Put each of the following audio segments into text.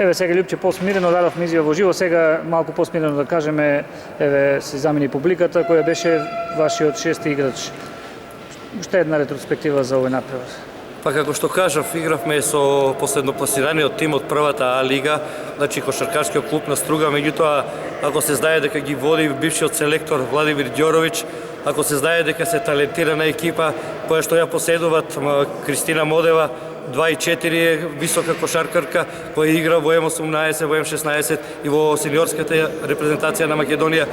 Еве сега Љупче посмирено дадовме изјава во живо, сега малку посмирено да кажеме, еве се замени публиката која беше вашиот шести играч. Уште една ретроспектива за овој напревар. Па како што кажав, игравме со последнопласираниот тим од првата А лига, значи кошаркарскиот клуб на Струга, меѓутоа ако се знае дека ги води бившиот селектор Владимир Ѓоровиќ, ако се знае дека се талентирана екипа која што ја поседуваат Кристина Модева, 2-4 е висока кошаркарка која игра во М18, во М16 и во сениорската репрезентација на Македонија.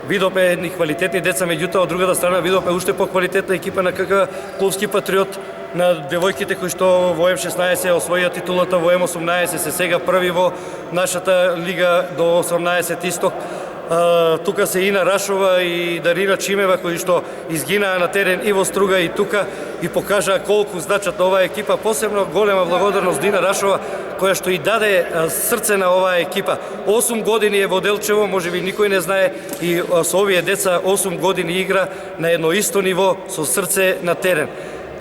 Видовме едни квалитетни деца, меѓутоа од другата страна видовме уште поквалитетна екипа на КК Клубски патриот, на девојките кои што во М16 освоија титулата, во М18 се сега први во нашата лига до 18 исток. Тука се Ина Рашова и Дарина Чимева кои што изгинаа на терен и во Струга и тука и покажаа колку значат оваа екипа. Посебно голема благодарност Дина Рашова која што и даде срце на оваа екипа. 8 години е во Делчево, можеби никој не знае, и со овие деца 8 години игра на едно исто ниво со срце на терен.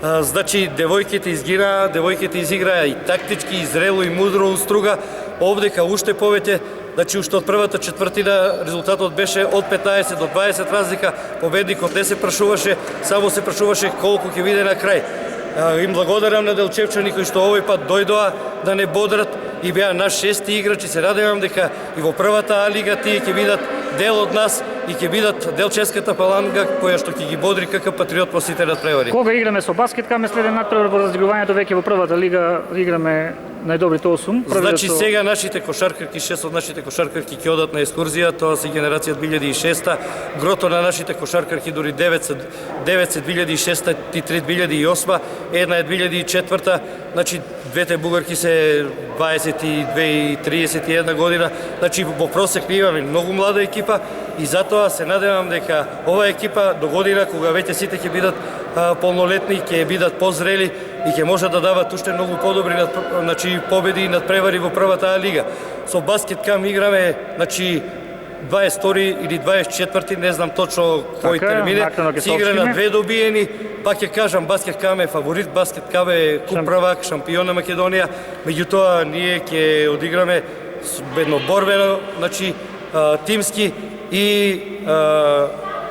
Значи, девојките изгинаа, девојките изиграа и тактички, и зрело, и мудро у Струга, овдека уште повеќе. Значи, уште од првата четвртина резултатот беше од 15 до 20 разлика, победникот не се прашуваше, само се прашуваше колку ќе биде на крај. Им благодарам на делчевчани кои што овој пат дојдоа да не бодрат и беа наш шести играч и се радевам дека и во првата А лига тие ќе бидат дел од нас и ќе бидат делчевската паланга која што ќе ги бодри КК Патриот по сите надпревари. Кога играме со Баскет Каме следен надпревар во разигрувањето веќе во првата лига играме најдобрите 8. Значи сега нашите кошаркарки, 6 од нашите кошаркарки ќе одат на екскурзија, тоа се генерација 2006, грото на нашите кошаркарки дури 9 се 2006 и 3 2008, една е 2004, значи двете бугарки се 22 и 31 година, значи во просек имаме многу млада екипа и затоа се надевам дека оваа екипа до година кога веќе сите ќе бидат полнолетни, ќе бидат позрели и ќе можат да дават уште многу подобри значи победи и надпревари во првата А лига. Со Баскет Кам играме значи 22 или 24, не знам точно кој термин е, се игра на две добиени, пак ќе кажам, Баскет Кам е фаворит, Баскет Кам е куп првак, шампион на Македонија, меѓутоа ние ќе одиграме едноборбено, значи тимски и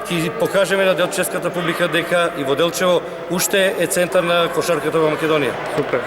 ќе покажеме на делчевската публика дека и во Делчево уште е центар на кошарката во Македонија. Супер.